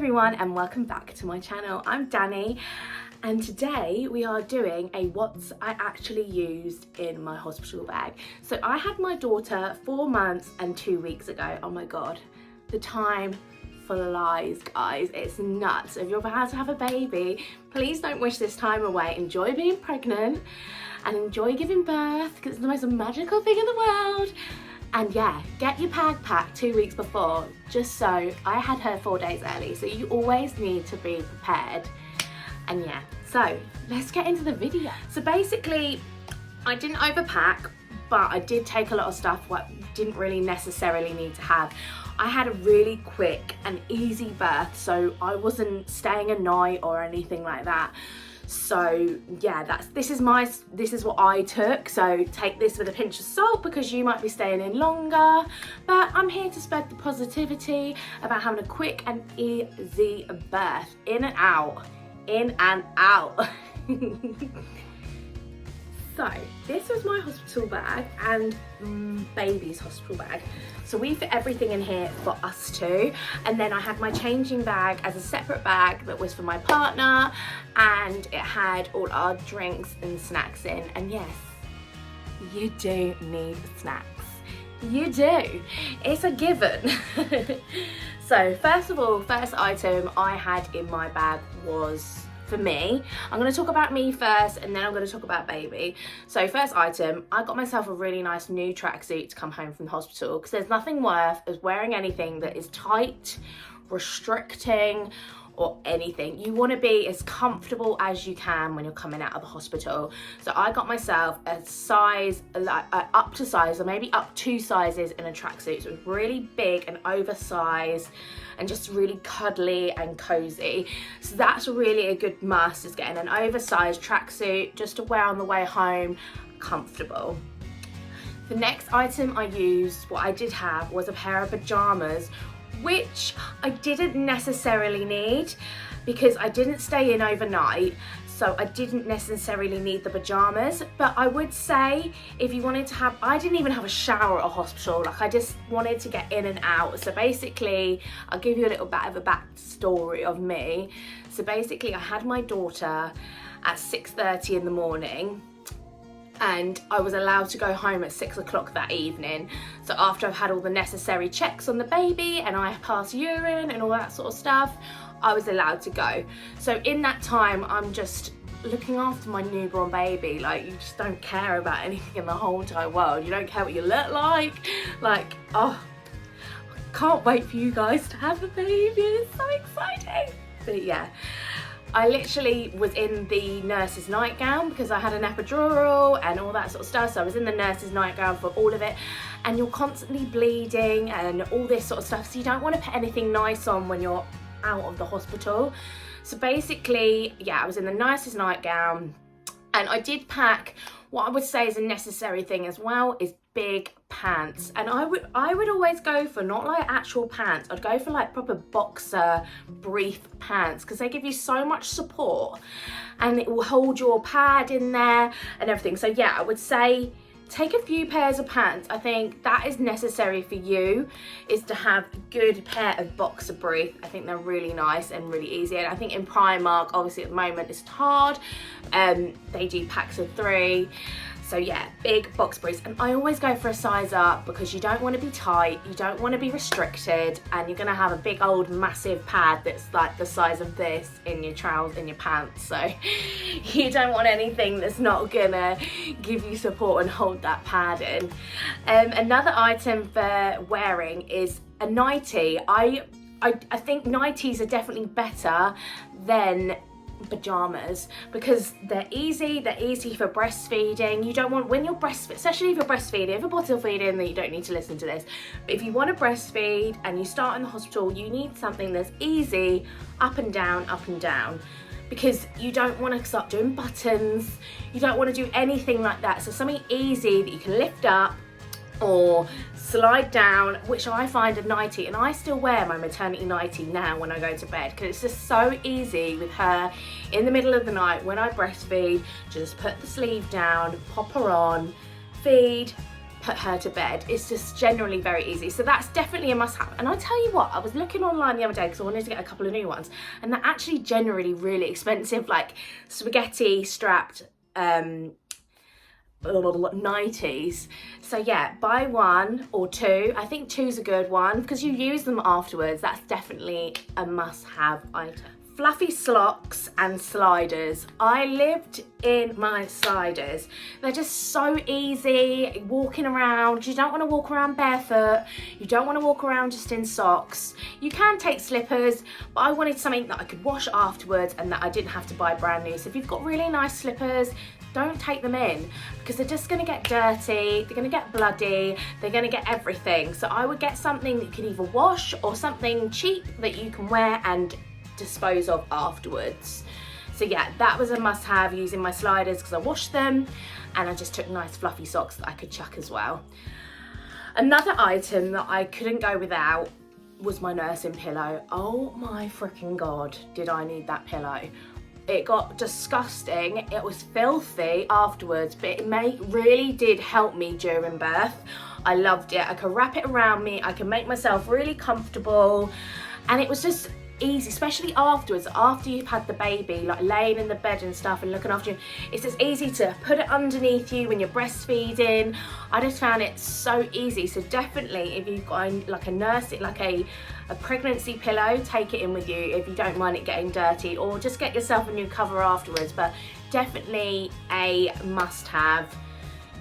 everyone and welcome back to my channel. I'm Danny and today we are doing a what's I actually used in my hospital bag. So I had my daughter 4 months and 2 weeks ago. Oh my god, the time flies, guys. It's nuts. If you're about to have a baby, please don't wish this time away. Enjoy being pregnant and enjoy giving birth because it's the most magical thing in the world. And yeah, get your bag packed 2 weeks before, just so I had her 4 days early, so you always need to be prepared. And yeah, so let's get into the video. So basically, I didn't overpack, but I did take a lot of stuff what didn't really necessarily need to have. I had a really quick and easy birth, so I wasn't staying a night or anything like that. So yeah, this is what I took, so take this with a pinch of salt because you might be staying in longer, but I'm here to spread the positivity about having a quick and easy birth, in and out. So this was my hospital bag and baby's hospital bag. So we fit everything in here for us two. And then I had my changing bag as a separate bag that was for my partner, and it had all our drinks and snacks in. And yes, you do need snacks. You do. It's a given. So first of all, first item I had in my bag was, for me, I'm going to talk about me first and then I'm going to talk about baby. So first item, I got myself a really nice new tracksuit to come home from the hospital because there's nothing worse as wearing anything that is tight, restricting, or anything. You want to be as comfortable as you can when you're coming out of the hospital. So I got myself a size, up to size, or maybe up 2 sizes in a tracksuit. So it was really big and oversized and just really cuddly and cozy. So that's really a good must, is getting an oversized tracksuit just to wear on the way home, comfortable. The next item I used, what I did have, was a pair of pajamas, which I didn't necessarily need because I didn't stay in overnight, so I didn't necessarily need the pajamas. But I would say if you wanted to have, I didn't even have a shower at a hospital, like I just wanted to get in and out. So basically, I'll give you a little bit of a backstory of me. So basically I had my daughter at 6:30 in the morning, and I was allowed to go home at 6 o'clock that evening. So after I've had all the necessary checks on the baby and I passed urine and all that sort of stuff, I was allowed to go. So in that time, I'm just looking after my newborn baby. Like, you just don't care about anything in the whole entire world. You don't care what you look like, oh, I can't wait for you guys to have a baby. It's so exciting. But yeah, I literally was in the nurse's nightgown because I had an epidural and all that sort of stuff. So I was in the nurse's nightgown for all of it. And you're constantly bleeding and all this sort of stuff. So you don't want to put anything nice on when you're out of the hospital. So basically, yeah, I was in the nurse's nightgown, and I did pack what I would say is a necessary thing as well, is big pants. And I would always go for not like actual pants, I'd go for like proper boxer brief pants because they give you so much support and it will hold your pad in there and everything. So yeah, I would say take a few pairs of pants. I think that is necessary for you, is to have a good pair of boxer brief. I think they're really nice and really easy. And I think in Primark, obviously at the moment it's hard, they do packs of 3. So yeah, big box briefs. And I always go for a size up because you don't want to be tight, you don't want to be restricted, and you're going to have a big old massive pad that's like the size of this in your trousers, in your pants. So you don't want anything that's not going to give you support and hold that pad in. Another item for wearing is a nightie. I think nighties are definitely better than pajamas because they're easy for breastfeeding. You don't want, when you're breastfeeding, especially if you're breastfeeding, if you're bottle feeding, then you don't need to listen to this, but if you want to breastfeed and you start in the hospital, you need something that's easy, up and down, because you don't want to start doing buttons, you don't want to do anything like that. So something easy that you can lift up or slide down, which I find a nightie, and I still wear my maternity nightie now when I go to bed because it's just so easy with her in the middle of the night when I breastfeed. Just put the sleeve down, pop her on, feed, put her to bed. It's just generally very easy. So that's definitely a must-have. And I tell you what, I was looking online the other day because I wanted to get a couple of new ones, and they're actually generally really expensive, like spaghetti strapped nighties. So yeah, buy one or two. I think two's a good one because you use them afterwards. That's definitely a must-have item. Fluffy socks and sliders. I lived in my sliders. They're just so easy walking around. You don't want to walk around barefoot. You don't want to walk around just in socks. You can take slippers, but I wanted something that I could wash afterwards and that I didn't have to buy brand new. So if you've got really nice slippers, don't take them in because they're just going to get dirty, they're going to get bloody, they're going to get everything. So I would get something that you can either wash or something cheap that you can wear and dispose of afterwards. So yeah, that was a must-have, using my sliders because I washed them, and I just took nice fluffy socks that I could chuck as well. Another item that I couldn't go without was my nursing pillow. Oh my freaking god, did I need that pillow. It got disgusting, it was filthy afterwards, but it really did help me during birth. I loved it. I could wrap it around me, I could make myself really comfortable, and it was just easy, especially afterwards, after you've had the baby, like laying in the bed and stuff and looking after you. It's just easy to put it underneath you when you're breastfeeding. I just found it so easy. So definitely, if you've got like a nursing, like a pregnancy pillow, take it in with you if you don't mind it getting dirty, or just get yourself a new cover afterwards. But definitely a must-have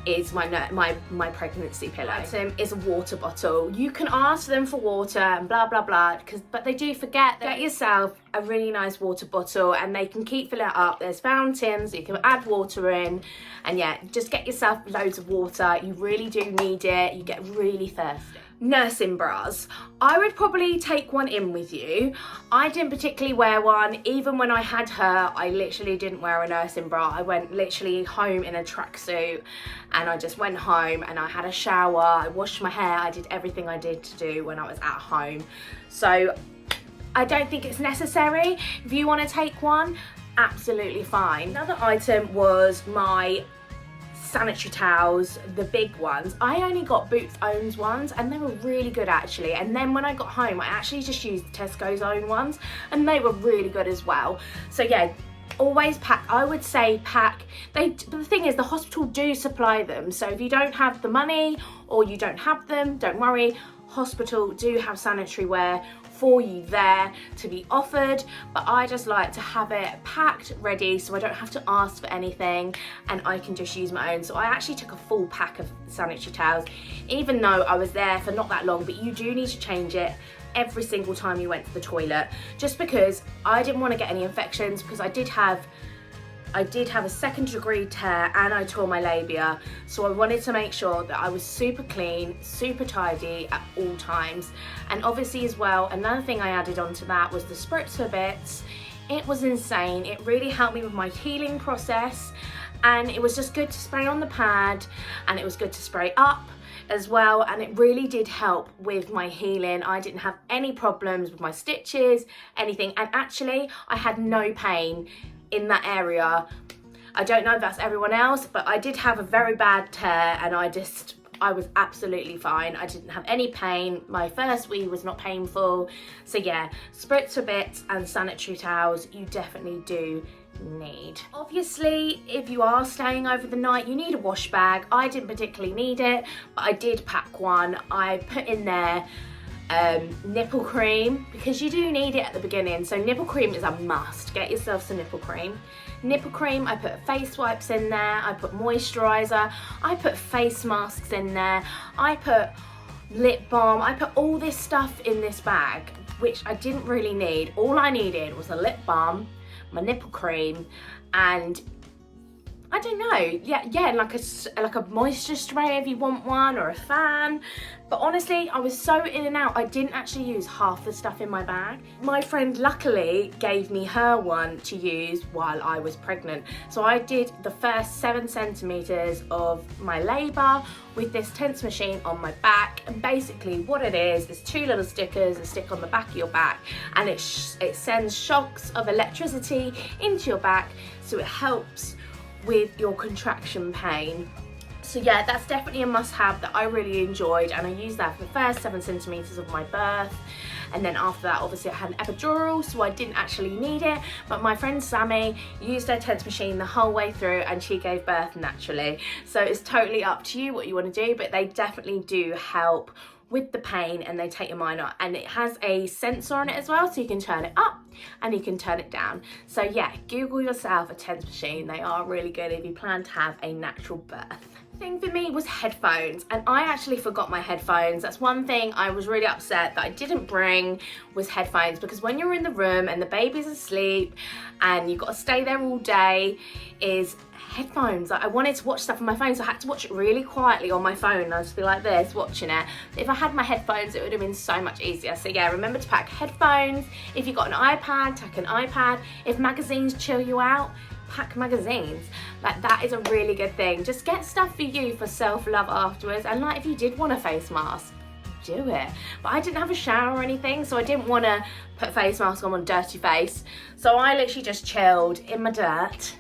is my pregnancy pillow. Item is a water bottle. You can ask them for water and blah blah blah, but they do forget. Get yourself a really nice water bottle and they can keep filling it up. There's fountains, you can add water in, and yeah, just get yourself loads of water. You really do need it, you get really thirsty. Nursing bras. I would probably take one in with you. I didn't particularly wear one. Even when I had her, I literally didn't wear a nursing bra. I went literally home in a tracksuit, and I just went home and I had a shower, I washed my hair, I did everything I did to do when I was at home. So I don't think it's necessary. If you want to take one, absolutely fine. Another item was my sanitary towels, the big ones. I only got Boots Own's ones and they were really good actually, and then when I got home I actually just used Tesco's own ones and they were really good as well. So yeah, always pack. I would say pack. But the thing is, the hospital do supply them, so if you don't have the money or you don't have them, don't worry, hospital do have sanitary wear for you there to be offered. But I just like to have it packed ready so I don't have to ask for anything and I can just use my own. So I actually took a full pack of sanitary towels, even though I was there for not that long, but you do need to change it every single time you went to the toilet, just because I didn't want to get any infections, because I did have a second-degree tear and I tore my labia, so I wanted to make sure that I was super clean, super tidy at all times. And obviously as well, another thing I added onto that was the spritzer bits. It was insane. It really helped me with my healing process, and it was just good to spray on the pad, and it was good to spray up as well, and it really did help with my healing. I didn't have any problems with my stitches, anything, and actually I had no pain in that area. I don't know if that's everyone else, but I did have a very bad tear and I was absolutely fine. I didn't have any pain. My first wee was not painful. So yeah, spritzer bits and sanitary towels you definitely do need. Obviously, if you are staying over the night, you need a wash bag. I didn't particularly need it, but I did pack one. I put in there nipple cream, because you do need it at the beginning. So nipple cream is a must. Get yourself some nipple cream. Nipple cream, I put face wipes in there, I put moisturizer, I put face masks in there, I put lip balm, I put all this stuff in this bag, which I didn't really need. All I needed was a lip balm, my nipple cream, and I don't know, yeah, like a moisture spray if you want one, or a fan. But honestly, I was so in and out, I didn't actually use half the stuff in my bag. My friend luckily gave me her one to use while I was pregnant. So I did the first 7 centimeters of my labor with this tense machine on my back. And basically what it is 2 little stickers that stick on the back of your back, and it sends shocks of electricity into your back, so it helps with your contraction pain. So yeah, that's definitely a must-have that I really enjoyed, and I used that for the first 7 centimeters of my birth. And then after that, obviously I had an epidural, so I didn't actually need it, but my friend Sammy used her TENS machine the whole way through, and she gave birth naturally. So it's totally up to you what you want to do, but they definitely do help with the pain, and they take your mind off, and it has a sensor on it as well, so you can turn it up and you can turn it down. So yeah, Google yourself a TENS machine. They are really good if you plan to have a natural birth. Thing for me was headphones, and I actually forgot my headphones. That's one thing I was really upset that I didn't bring, was headphones, because when you're in the room and the baby's asleep and you've got to stay there all day, is headphones. Like, I wanted to watch stuff on my phone, so I had to watch it really quietly on my phone, and I'd just be like this watching it. If I had my headphones, it would have been so much easier. So yeah, remember to pack headphones. If you've got an iPad, pack an iPad. If magazines chill you out, pack magazines. Like, that is a really good thing. Just get stuff for you for self-love afterwards. And like, if you did want a face mask, do it. But I didn't have a shower or anything, so I didn't want to put a face mask on a dirty face. So I literally just chilled in my dirt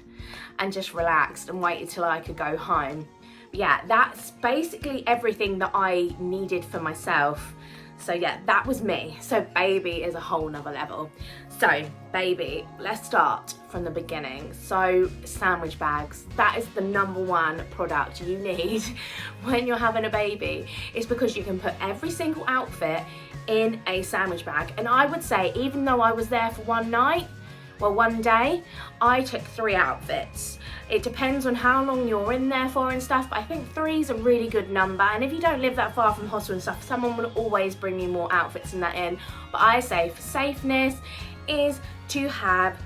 and just relaxed and waited till I could go home. But yeah, that's basically everything that I needed for myself. So yeah, that was me. So baby is a whole nother level. So baby, let's start from the beginning. So sandwich bags, that is the #1 product you need when you're having a baby. It's because you can put every single outfit in a sandwich bag. And I would say, even though I was there for one day, I took 3 outfits. It depends on how long you're in there for and stuff, but I think 3 is a really good number. And if you don't live that far from the hospital and stuff, someone will always bring you more outfits than that in. But I say, for safeness, is to have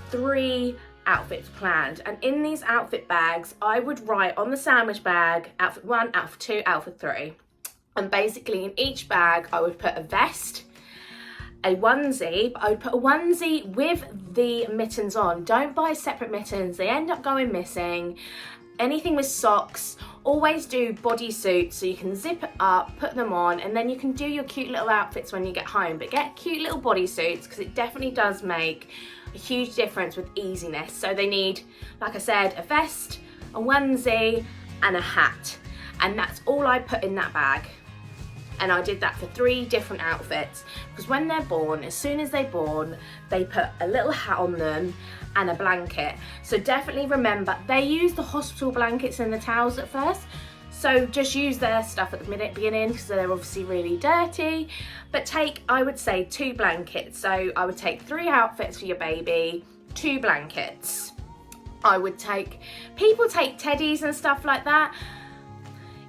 3 outfits planned. And in these outfit bags, I would write on the sandwich bag, outfit 1, outfit 2, outfit 3. And basically in each bag, I would put a vest, a onesie, but I would put a onesie with the mittens on. Don't buy separate mittens, they end up going missing. Anything with socks, always do bodysuits, so you can zip it up, put them on, and then you can do your cute little outfits when you get home. But get cute little bodysuits, because it definitely does make a huge difference with easiness. So they need, like I said, a vest, a onesie, and a hat. And that's all I put in that bag. And I did that for 3 different outfits, because when they're born, as soon as they're born, they put a little hat on them and a blanket. So definitely remember, they use the hospital blankets and the towels at first, so just use their stuff at the beginning, because they're obviously really dirty. But take, I would say, 2 blankets. So I would take 3 outfits for your baby, 2 blankets. I would take, people take teddies and stuff like that.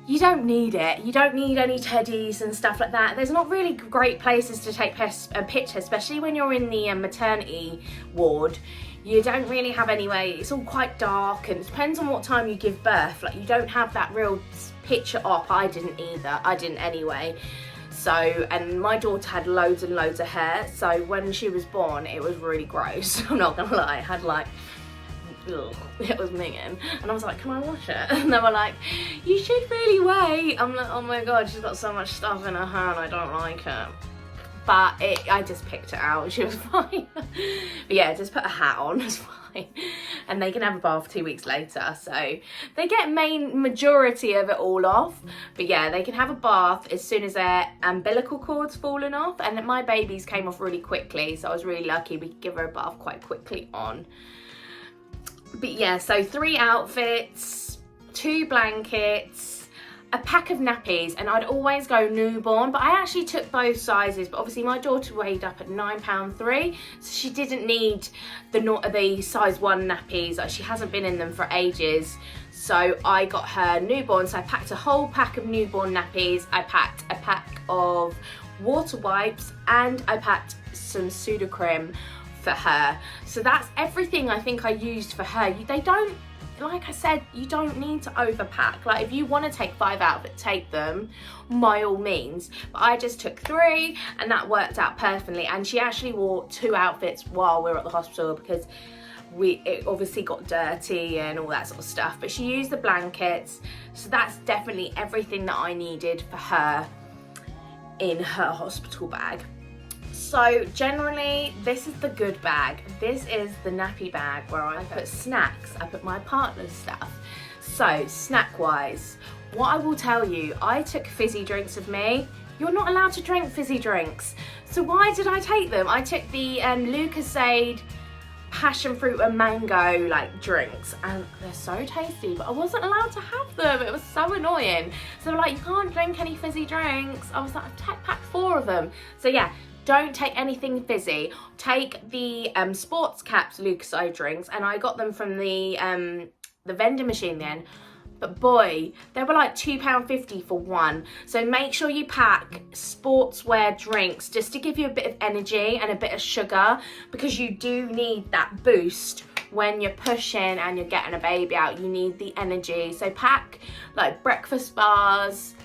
You don't need it. You don't need any teddies and stuff like that. There's not really great places to take a picture, especially when you're in the maternity ward. You don't really have anywhere. It's all quite dark, and it depends on what time you give birth. Like, you don't have that real picture op. I didn't either. I didn't anyway. So, and my daughter had loads and loads of hair. So when she was born, it was really gross. I'm not gonna lie. I had like, ugh, it was minging, and I was like, can I wash it? And they were like, you should really wait. I'm like, oh my god, she's got so much stuff in her hair and I don't like it. But I just picked it out, she was fine. But yeah, just put a hat on, it's fine. And they can have a bath 2 weeks later, so they get majority of it all off. But yeah, they can have a bath as soon as their umbilical cord's fallen off. And my babies came off really quickly, so I was really lucky we could give her a bath quite quickly on. But yeah, so 3 outfits, 2 blankets, a pack of nappies, and I'd always go newborn, but I actually took both sizes. But obviously my daughter weighed up at £9.3, so she didn't need the size 1 nappies. Like, she hasn't been in them for ages. So I got her newborn, so I packed a whole pack of newborn nappies, I packed a pack of water wipes, and I packed some Sudocrem for her. So that's everything I think I used for her. They don't, like I said, you don't need to overpack. Like, if you want to take 5 outfits, take them, by all means. But I just took 3, and that worked out perfectly. And she actually wore 2 outfits while we were at the hospital, because it obviously got dirty and all that sort of stuff. But she used the blankets, so that's definitely everything that I needed for her in her hospital bag. So generally, this is the good bag. This is the nappy bag where I put snacks, I put my partner's stuff. So snack wise, what I will tell you, I took fizzy drinks with me. You're not allowed to drink fizzy drinks. So why did I take them? I took the Lucozade passion fruit and mango like drinks, and they're so tasty, but I wasn't allowed to have them. It was so annoying. So they were like, you can't drink any fizzy drinks. I was like, I've packed 4 of them. So yeah, don't take anything fizzy. Take the sports caps Lucozade drinks, and I got them from the vending machine then. But boy, they were like £2.50 for one. So make sure you pack sportswear drinks just to give you a bit of energy and a bit of sugar, because you do need that boost when you're pushing and you're getting a baby out. You need the energy. So pack like breakfast bars,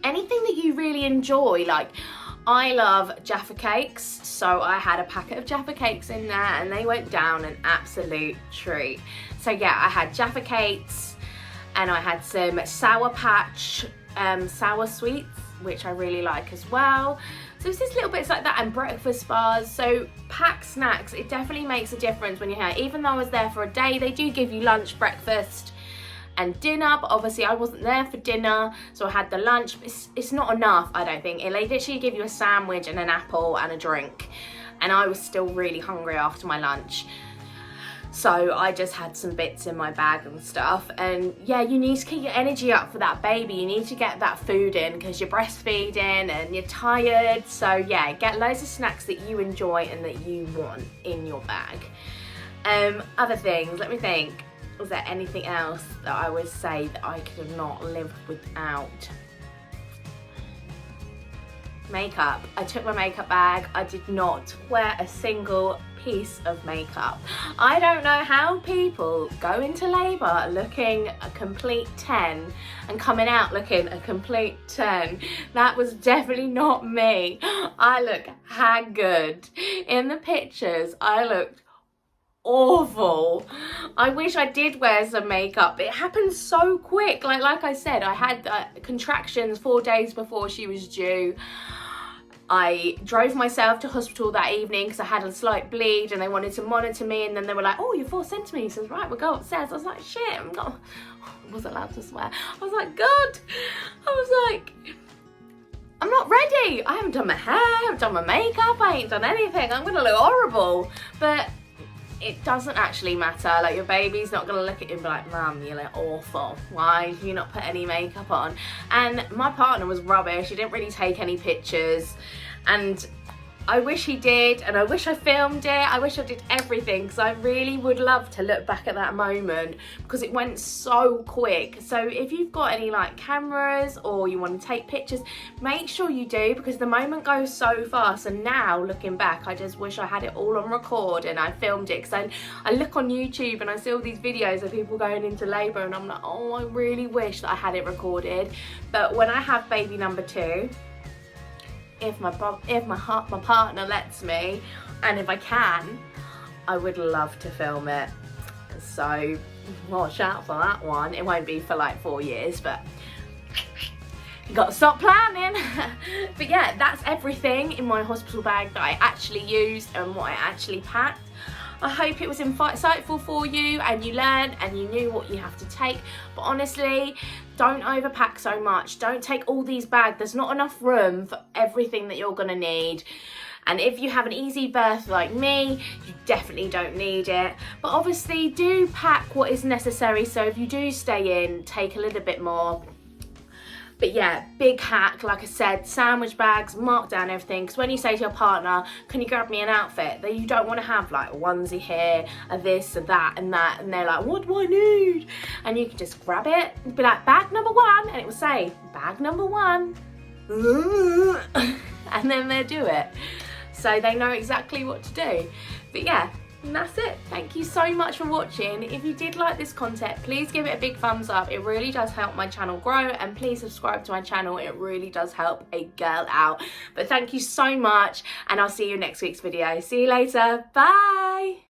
anything that you really enjoy. Like I love Jaffa cakes, so I had a packet of Jaffa cakes in there and they went down an absolute treat. So yeah, I had Jaffa cakes, and I had some Sour Patch sour sweets, which I really like as well. So it's just little bits like that, and breakfast bars. So pack snacks, it definitely makes a difference when you're here. Even though I was there for a day, they do give you lunch, breakfast and dinner, but obviously I wasn't there for dinner, so I had the lunch. It's not enough, I don't think. They literally give you a sandwich and an apple and a drink, and I was still really hungry after my lunch. So I just had some bits in my bag and stuff. And yeah, you need to keep your energy up for that baby. You need to get that food in because you're breastfeeding and you're tired. So yeah, get loads of snacks that you enjoy and that you want in your bag. Other things, let me think. Was there anything else that I would say that I could not live without? Makeup. I took my makeup bag. I did not wear a single piece of makeup. I don't know how people go into labour looking a complete 10 and coming out looking a complete 10. That was definitely not me. I look haggard. In the pictures, I looked awful. I wish I did wear some makeup. It happened so quick. Like I said, I had contractions 4 days before she was due. I drove myself to hospital that evening because I had a slight bleed and they wanted to monitor me, and then they were like, oh, you're 4 centimetres, right, we'll go upstairs. I was like, shit, I wasn't allowed to swear. I was like, God, I was like, I'm not ready. I haven't done my hair, I haven't done my makeup, I ain't done anything. I'm gonna look horrible. But it doesn't actually matter. Like, your baby's not gonna look at you and be like, Mum, you look awful. Why did you not put any makeup on? And my partner was rubbish. He didn't really take any pictures. And I wish he did, and I wish I filmed it. I wish I did everything, because I really would love to look back at that moment because it went so quick. So if you've got any like cameras or you want to take pictures, make sure you do, because the moment goes so fast. And now looking back, I just wish I had it all on record and I filmed it, because I look on YouTube and I see all these videos of people going into labour and I'm like, oh, I really wish that I had it recorded. But when I have baby number 2, if my partner lets me, and if I can, I would love to film it. So watch out for that one. It won't be for like 4 years, but you got to stop planning. But yeah, that's everything in my hospital bag that I actually used and what I actually packed. I hope it was insightful for you and you learned and you knew what you have to take. But honestly, don't overpack so much. Don't take all these bags. There's not enough room for everything that you're gonna need. And if you have an easy birth like me, you definitely don't need it. But obviously do pack what is necessary. So if you do stay in, take a little bit more. But yeah, big hack, like I said, sandwich bags, mark down everything. Because when you say to your partner, can you grab me an outfit? That you don't want to have like a onesie here, a this, a that, and that. And they're like, what do I need? And you can just grab it, and be like, bag number 1. And it will say, bag number 1. And then they do it. So they know exactly what to do. But yeah, and that's it. Thank you so much for watching. If you did like this content, please give it a big thumbs up. It really does help my channel grow, and please subscribe to my channel. It really does help a girl out. But thank you so much, and I'll see you in next week's video. See you later. Bye.